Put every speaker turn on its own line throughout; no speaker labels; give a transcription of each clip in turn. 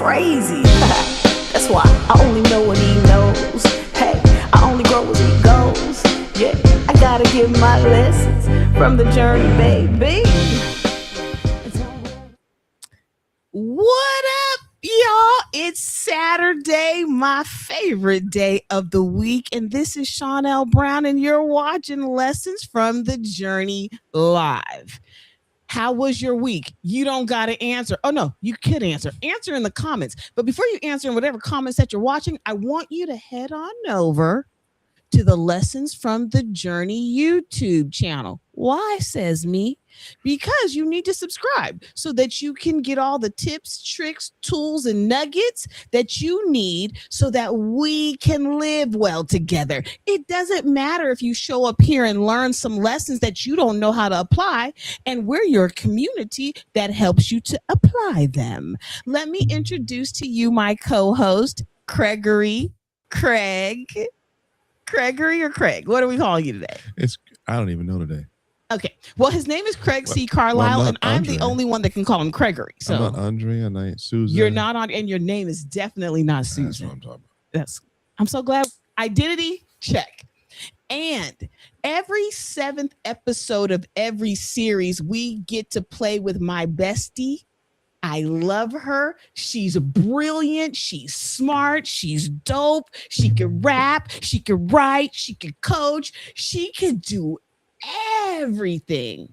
crazy. That's why I only know what he knows. Hey, I only grow as he goes. Yeah, I gotta give my lessons from the journey, baby.
What up, y'all? It's Saturday, my favorite day of the week, and this is Shawnell Brown, and you're watching Lessons from the Journey Live. How was your week? You don't got to answer. Oh, no, you could answer. Answer in the comments. But before you answer in whatever comments that you're watching, I want you to head on over to the Lessons from the Journey YouTube channel. Why, says me? Because you need to subscribe so that you can get all the tips, tricks, tools, and nuggets that you need so that we can live well together. It doesn't matter if you show up here and learn some lessons that you don't know how to apply, and we're your community that helps you to apply them. Let me introduce to you my co-host, Gregory. Gregory or Craig? What are we calling you today?
I don't even know today.
Okay. Well, his name is Craig C. Carlisle, and I'm
Andre.
the only one that can call him Gregory. So
I'm not Andre, and I ain't Susan.
you're not on, and your name is definitely not Susan.
That's what I'm talking about.
I'm so glad. Identity check. And every 7th episode of every series, we get to play with my bestie. I love her. She's brilliant. She's smart. She's dope. She can rap. She can write. She can coach. She can do everything.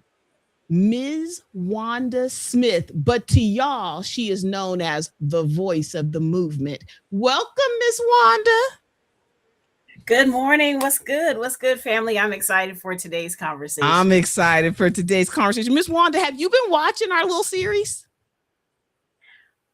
Ms. Wanda Smith. But to y'all, she is known as the voice of the movement. Welcome, Ms. Wanda.
Good morning. What's good? What's good, family? I'm excited for today's conversation.
I'm excited for today's conversation. Ms. Wanda, have you been watching our little series?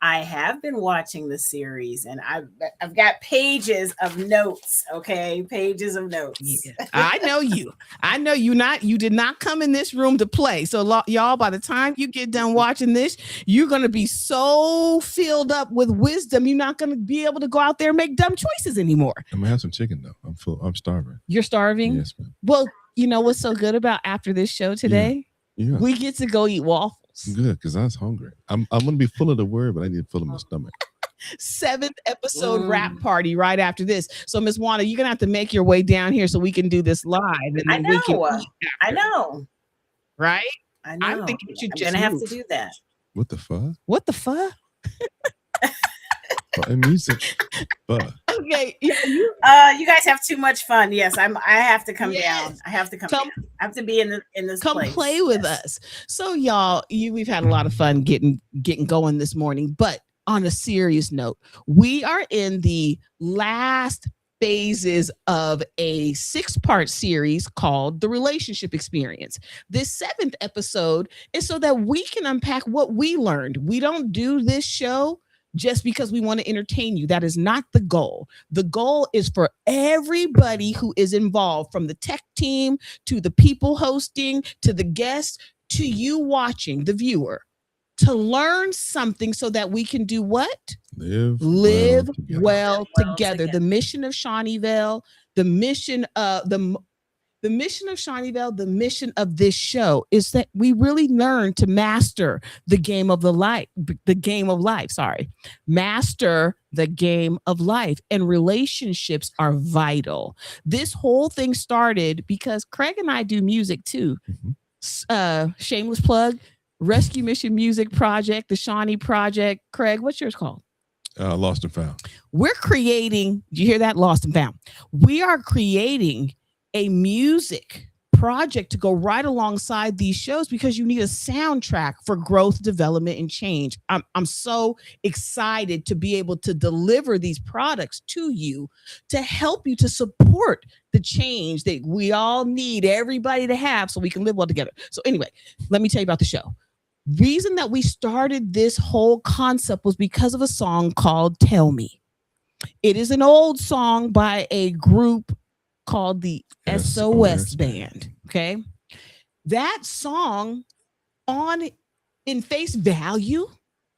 I have been watching the series, and I've got pages of notes. Okay, pages of notes.
Yeah. I know you. I know you. You did not come in this room to play. So y'all, by the time you get done watching this, you're gonna be so filled up with wisdom. You're not gonna be able to go out there and make dumb choices anymore.
I'm gonna have some chicken though. I'm full. I'm starving.
You're starving?
Yes, ma'am.
Well, you know what's so good about after this show today?
Yeah.
We get to go eat waffles.
Good, because I was hungry. I'm gonna be full of the word, but I need to fill in my stomach.
7th episode rap party right after this. So, Miss Wanda, you're gonna have to make your way down here so we can do this live. And
I know.
we can
I know.
Right?
I know.
I'm thinking you
I'm
just
gonna have to
move.
do that.
What the fuck?
What the fuck?
Music. Fuck.
Okay.
You guys have too much fun. Yes, I have to come down. I have to come down. I have to be in this
come
place.
play with us. So y'all, we've had a lot of fun getting going this morning, but on a serious note, we are in the last phases of a 6-part series called The Relationship Experience. This 7th episode is so that we can unpack what we learned. We don't do this show just because we want to entertain you. That is not the goal. The goal is for everybody who is involved, from the tech team to the people hosting to the guests to you watching, the viewer, to learn something so that we can do what? Live well together. The mission of Shawneeville, the mission of the mission of Shawneeville, the mission of this show is that we really learn to master the game of life. Master the game of life, and relationships are vital. This whole thing started because Craig and I do music too. Shameless plug, Rescue Mission Music Project, the Shawnee Project. Craig, what's yours called?
Lost and Found.
We're creating, did you hear that? Lost and Found. We are creating a music project to go right alongside these shows because you need a soundtrack for growth, development, and change. I'm so excited to be able to deliver these products to you to help you to support the change that we all need everybody to have so we can live well together. So anyway, let me tell you about the show. Reason that we started this whole concept was because of a song called Tell Me. It is an old song by a group called the SOS Band. Okay. That song in face value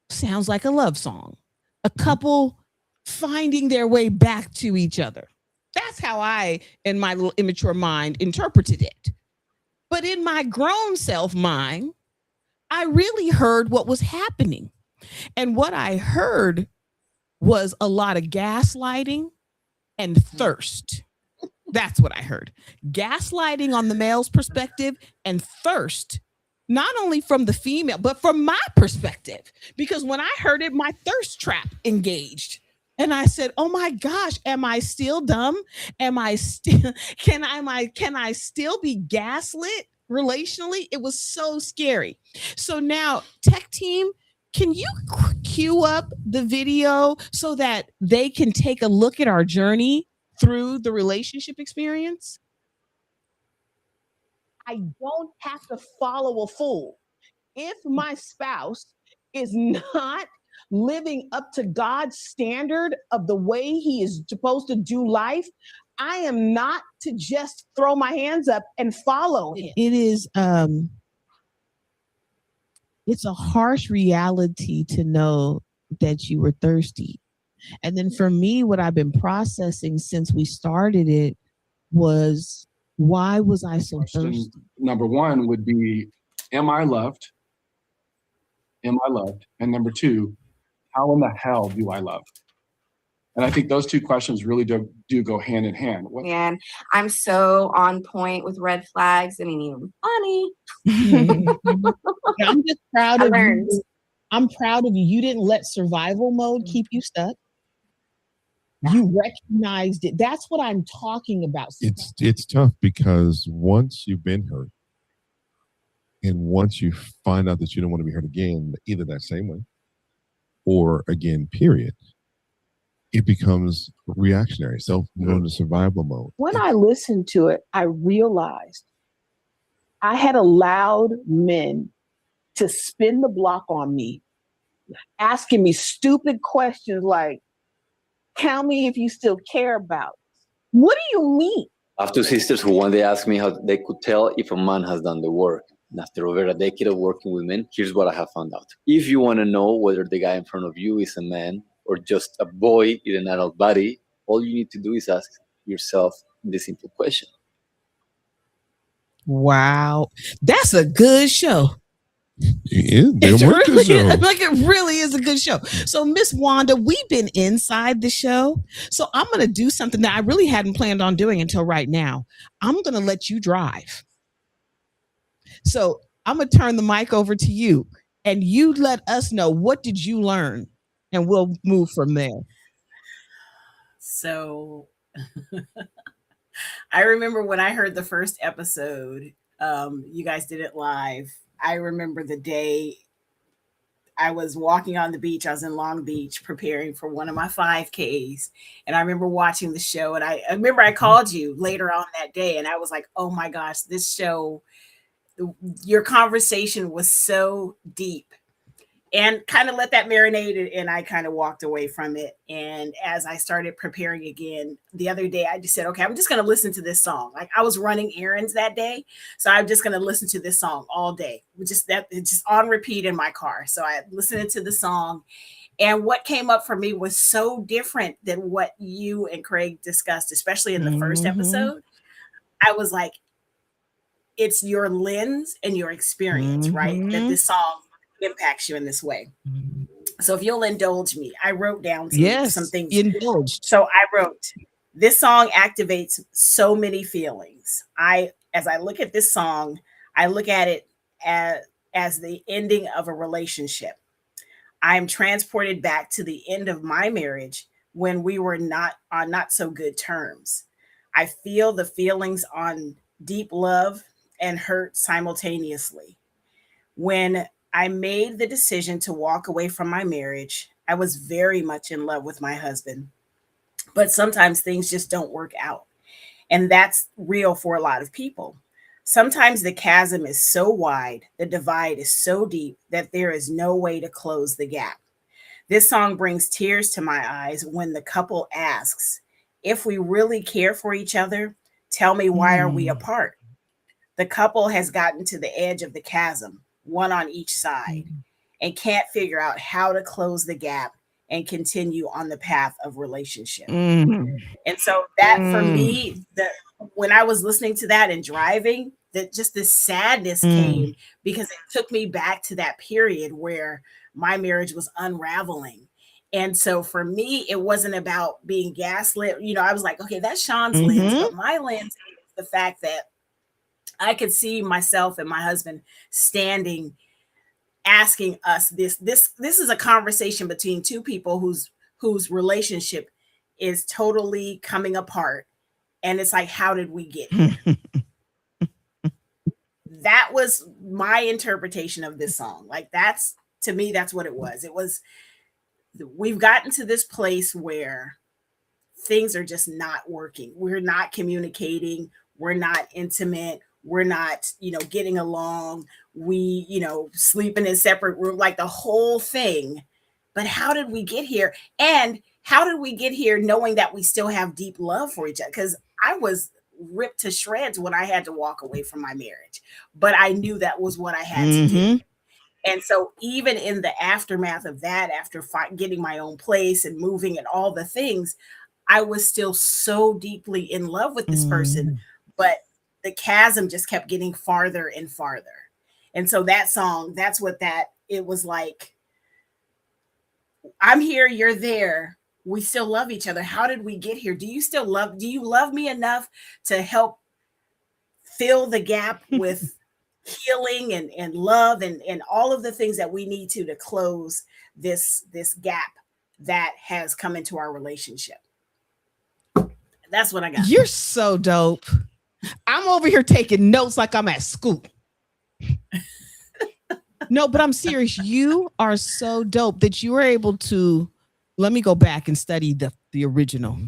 sounds like a love song. A couple finding their way back to each other. That's how I, in my little immature mind, interpreted it. But in my grown self mind, I really heard what was happening. And what I heard was a lot of gaslighting and thirst. That's what I heard. Gaslighting on the male's perspective and thirst, not only from the female, but from my perspective. Because when I heard it, my thirst trap engaged. And I said, "Oh my gosh, am I still dumb? Am I still can I still be gaslit relationally?" It was so scary. So now, tech team, can you cue up the video so that they can take a look at our journey through the relationship experience? I don't have to follow a fool. If my spouse is not living up to God's standard of the way he is supposed to do life, I am not to just throw my hands up and follow him. It is it's a harsh reality to know that you were thirsty. And then for me, what I've been processing since we started it was, why was I so thirsty?
Number one would be, am I loved? Am I loved? And number two, how in the hell do I love? And I think those two questions really do go hand in hand.
And I'm so on point with red flags. I mean, even funny.
I'm just proud of you. I'm proud of you. You didn't let survival mode keep you stuck. You recognized it. That's what I'm talking about.
It's tough because once you've been hurt, and once you find out that you don't want to be hurt again, either that same way or again, period, it becomes reactionary. So go into survival mode.
When I listened to it, I realized I had allowed men to spin the block on me, asking me stupid questions like, tell me if you still care about us. What do you mean?
I have two sisters who one day asked me how they could tell if a man has done the work. And after over a decade of working with men, here's what I have found out. If you want to know whether the guy in front of you is a man or just a boy in an adult body, all you need to do is ask yourself this simple question.
Wow. That's a good show.
It
really is a good show. So, Miss Wanda, we've been inside the show. So I'm going to do something that I really hadn't planned on doing until right now. I'm going to let you drive. So I'm going to turn the mic over to you, and you let us know, what did you learn? And we'll move from there.
So I remember when I heard the first episode, you guys did it live. I remember the day I was walking on the beach. I was in Long Beach preparing for one of my 5Ks. And I remember watching the show. And I remember I called you later on that day. And I was like, oh my gosh, this show, your conversation was so deep. And kind of let that marinate, and I kind of walked away from it. And as I started preparing again the other day, I just said, okay, I'm just going to listen to this song. Like, I was running errands that day, so I'm just going to listen to this song all day. Just on repeat in my car. So I listened to the song, and what came up for me was so different than what you and Craig discussed, especially in the first episode. I was like, it's your lens and your experience, right? That this song impacts you in this way. So if you'll indulge me, I wrote down some things.
Indulged.
So I wrote, this song activates so many feelings. As I look at this song, I look at it as the ending of a relationship. I'm transported back to the end of my marriage when we were not on not so good terms. I feel the feelings on deep love and hurt simultaneously. When I made the decision to walk away from my marriage, I was very much in love with my husband, but sometimes things just don't work out. And that's real for a lot of people. Sometimes the chasm is so wide, the divide is so deep that there is no way to close the gap. This song brings tears to my eyes when the couple asks, if we really care for each other, tell me, why are we apart? The couple has gotten to the edge of the chasm, one on each side, and can't figure out how to close the gap and continue on the path of relationship. And so that for me, when I was listening to that and driving, that just this sadness came, because it took me back to that period where my marriage was unraveling. And so for me, it wasn't about being gaslit. You know, I was like, okay, that's Sean's lens, but my lens is the fact that I could see myself and my husband standing, asking us this is a conversation between two people whose relationship is totally coming apart. And it's like, how did we get here? That was my interpretation of this song. Like, that's, to me, that's what it was. It was, we've gotten to this place where things are just not working. We're not communicating. We're not intimate. We're not, you know, getting along. We, you know, sleeping in separate rooms, like the whole thing. But how did we get here? And how did we get here knowing that we still have deep love for each other? Because I was ripped to shreds when I had to walk away from my marriage. But I knew that was what I had to do. And so even in the aftermath of that, after getting my own place and moving and all the things, I was still so deeply in love with this person. But the chasm just kept getting farther and farther. And so that song, that's what it was like. I'm here, you're there. We still love each other. How did we get here? Do you love me enough to help fill the gap with healing and love and all of the things that we need to close this gap that has come into our relationship? That's what I got.
You're so dope. I'm over here taking notes like I'm at school. No, but I'm serious. You are so dope that you were able to, let me go back and study the original.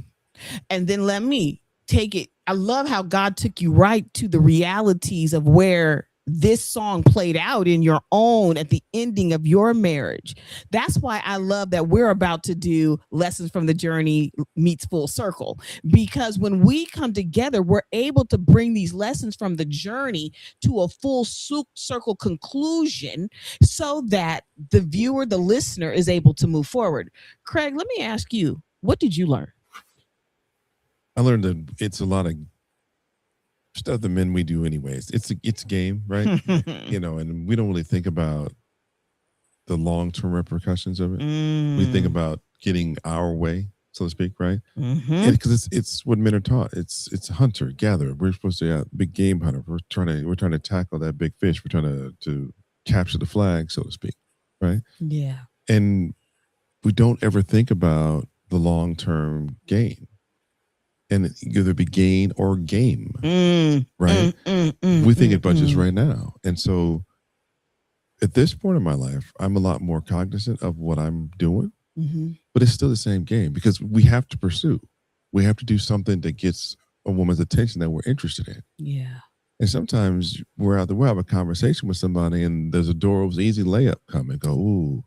And then let me take it. I love how God took you right to the realities of where this song played out in your own at the ending of your marriage. That's why I love that we're about to do Lessons from the Journey meets Full Circle, because when we come together, we're able to bring these lessons from the journey to a full circle conclusion so that the viewer, the listener, is able to move forward. Craig, let me ask you, what did you learn?
I learned that it's a lot of stuff the men we do anyways. It's a game, right? You know, and we don't really think about the long-term repercussions of it. We think about getting our way, so to speak, right? Because it's what men are taught. It's hunter gatherer. We're supposed to be big game hunter. We're trying to tackle that big fish. We're trying to capture the flag, so to speak, right?
Yeah. And
we don't ever think about the long-term gain. And either be gain or game, right? We think about just right now. And so at this point in my life, I'm a lot more cognizant of what I'm doing, but it's still the same game because we have to pursue. We have to do something that gets a woman's attention that we're interested in.
Yeah.
And sometimes we'll have a conversation with somebody and there's a door of easy layup come and go, ooh,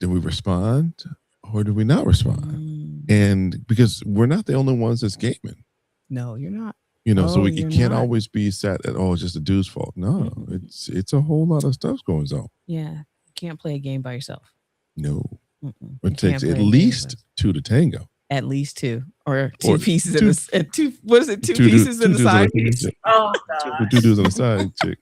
do we respond or do we not respond? And because we're not the only ones that's gaming.
No, you're not.
You know, so it can't always be sat at, it's just a dude's fault. No, it's a whole lot of stuff going on.
Yeah. You can't play a game by yourself.
No. It takes at least two to tango.
At least two. Or two pieces in the two. What is it? Two pieces in the side piece.
Oh God.
Two dudes on the side chick.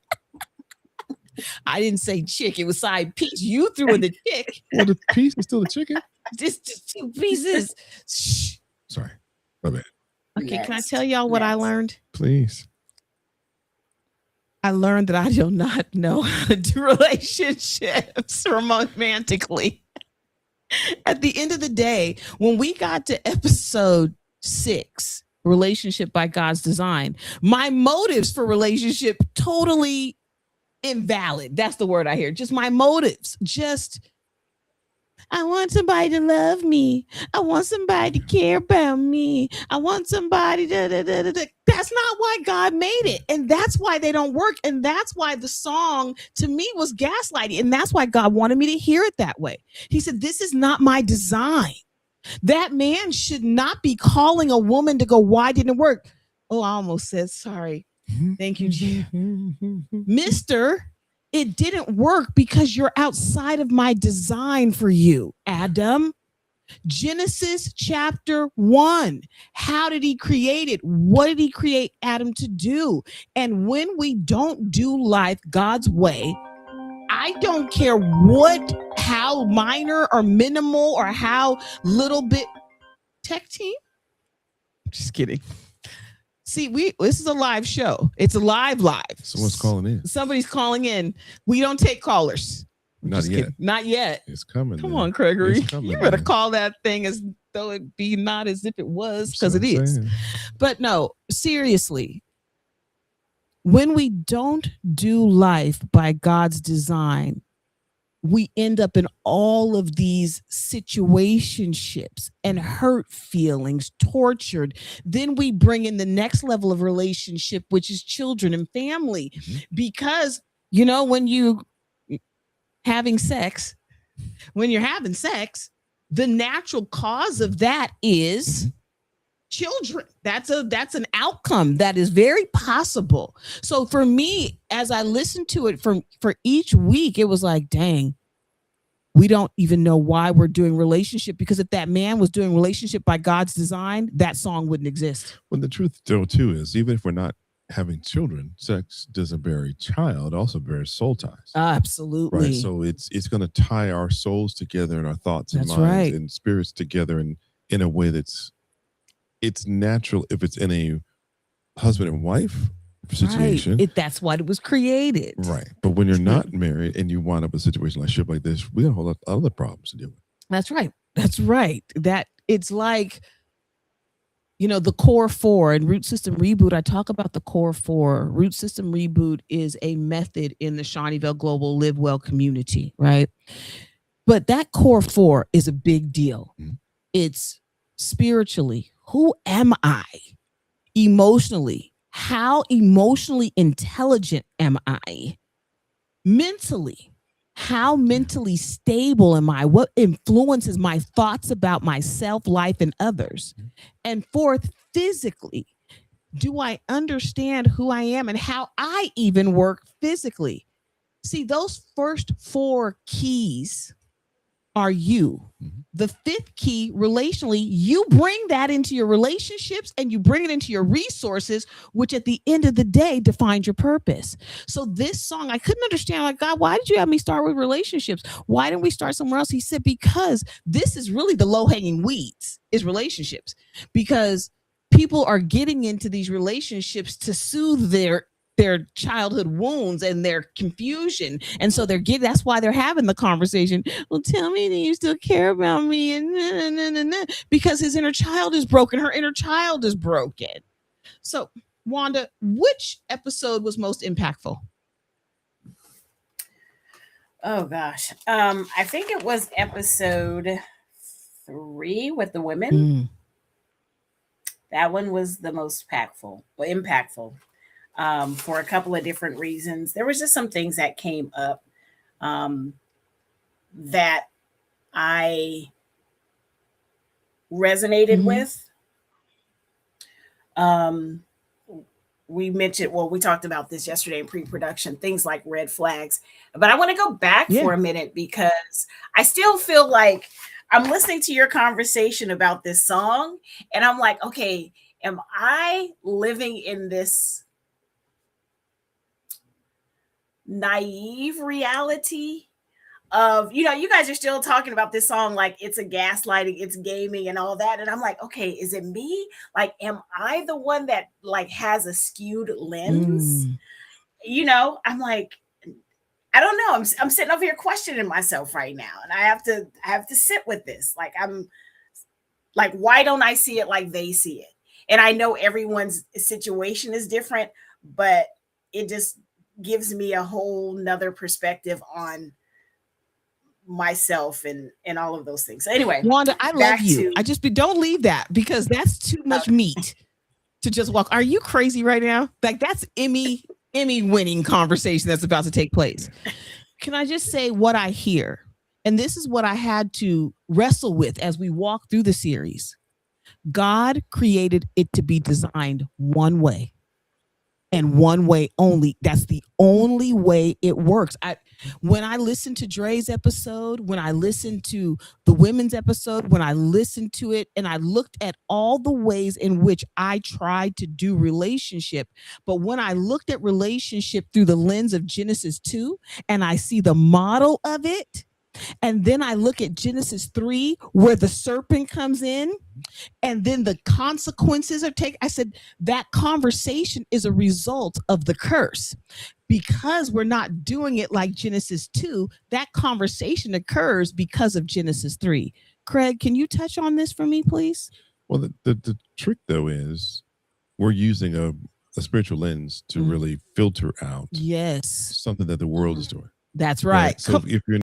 I didn't say chick, it was side piece. You threw in the chick.
Well, the piece is still the chicken.
Just two pieces. Shh.
Sorry, my bad.
Okay, can I tell y'all what I learned?
Please.
I learned that I do not know how to do relationships romantically. At the end of the day, when we got to episode 6, Relationship by God's Design, my motives for relationship totally invalid. That's the word I hear. Just my motives. I want somebody to love me. I want somebody to care about me. I want somebody That's not why God made it. And that's why they don't work. And that's why the song to me was gaslighting. And that's why God wanted me to hear it that way. He said, this is not my design. That man should not be calling a woman to go, why didn't it work? Oh, I almost said sorry. Thank you, Jim. Mister, it didn't work because you're outside of my design for you, Adam. Genesis chapter 1. How did he create it? What did he create Adam to do? And when we don't do life God's way, I don't care how minor or minimal or how little bit. Tech team? Just kidding. See, this is a live show. It's a live.
Someone's calling in.
Somebody's calling in. We don't take callers.
Not
Just
yet.
kidding. Not yet.
It's coming.
Come
man.
on, Gregory.
It's coming,
You better
man.
call that thing as though it be not as if it was, because
That's
it
what I'm
is.
saying.
But no, seriously, when we don't do life by God's design, we end up in all of these situationships and hurt feelings, tortured. Then we bring in the next level of relationship, which is children and family.
Mhm.
Because, when you're having sex, the natural cause of that is children. That's an outcome that is very possible. So for me, as I listened to it for each week, it was like, dang, we don't even know why we're doing relationship, because if that man was doing relationship by God's design, that song wouldn't exist.
Well, the truth, though, too, is even if we're not having children, sex doesn't bury child, also buries soul ties.
Absolutely.
Right. So it's going to tie our souls together and our thoughts and
That's
minds
right.
and spirits together in a way it's natural if it's in a husband and wife situation.
Right. That's what it was created.
Right. But when you're not married and you wind up in a situation like shit like this, we got a whole lot of other problems to deal with.
That's right. That it's like, the core four and Root System Reboot. I talk about the core four. Root System Reboot is a method in the Shawneeville Global Live Well community, right? But that core four is a big deal.
Mhm.
It's spiritually, who am I? Emotionally, how emotionally intelligent am I? Mentally, how mentally stable am I? What influences my thoughts about myself, life, and others? And fourth, physically, do I understand who I am and how I even work physically? See, those first four keys are you.
Mhm.
The fifth key, relationally, you bring that into your relationships and you bring it into your resources, which at the end of the day defines your purpose. So this song, I couldn't understand, like, God, why did you have me start with relationships? Why didn't we start somewhere else? He said, because this is really the low-hanging weeds, is relationships. Because people are getting into these relationships to soothe their childhood wounds and their confusion, and so that's why they're having the conversation. Well, tell me that you still care about me, and because his inner child is broken, her inner child is broken. So, Wanda, which episode was most impactful?
Oh gosh, I think it was episode 3 with the women. That one was the most impactful. For a couple of different reasons. There was just some things that came up that I resonated with. We talked about this yesterday in pre-production, things like red flags. But I want to go back for a minute, because I still feel like I'm listening to your conversation about this song, and I'm like, okay, am I living in this naive reality of, you guys are still talking about this song like it's a gaslighting, it's gaming and all that, and I'm like, okay, is it me? Like, am I the one that like has a skewed lens? I'm like, I don't know. I'm sitting over here questioning myself right now, and I have to sit with this. Like, I'm like, why don't I see it like they see it? And I know everyone's situation is different, but it just gives me a whole nother perspective on myself and all of those things. So anyway,
Wanda, I love you. Don't leave that, because that's too much meat to just walk. Are you crazy right now? Like, that's Emmy winning conversation that's about to take place. Can I just say what I hear? And this is what I had to wrestle with as we walk through the series. God created it to be designed one way. and one way only. That's the only way it works. When I listened to Dre's episode, when I listened to the women's episode, when I listened to it and I looked at all the ways in which I tried to do relationship, but when I looked at relationship through the lens of Genesis 2 and I see the model of it, and then I look at Genesis 3 where the serpent comes in and then the consequences are taken. I said that conversation is a result of the curse. Because we're not doing it like Genesis 2, that conversation occurs because of Genesis 3. Craig, can you touch on this for me, please?
Well, the trick though is we're using a spiritual lens to really filter out
Yes.
something that the world is doing.
That's right.
So if you're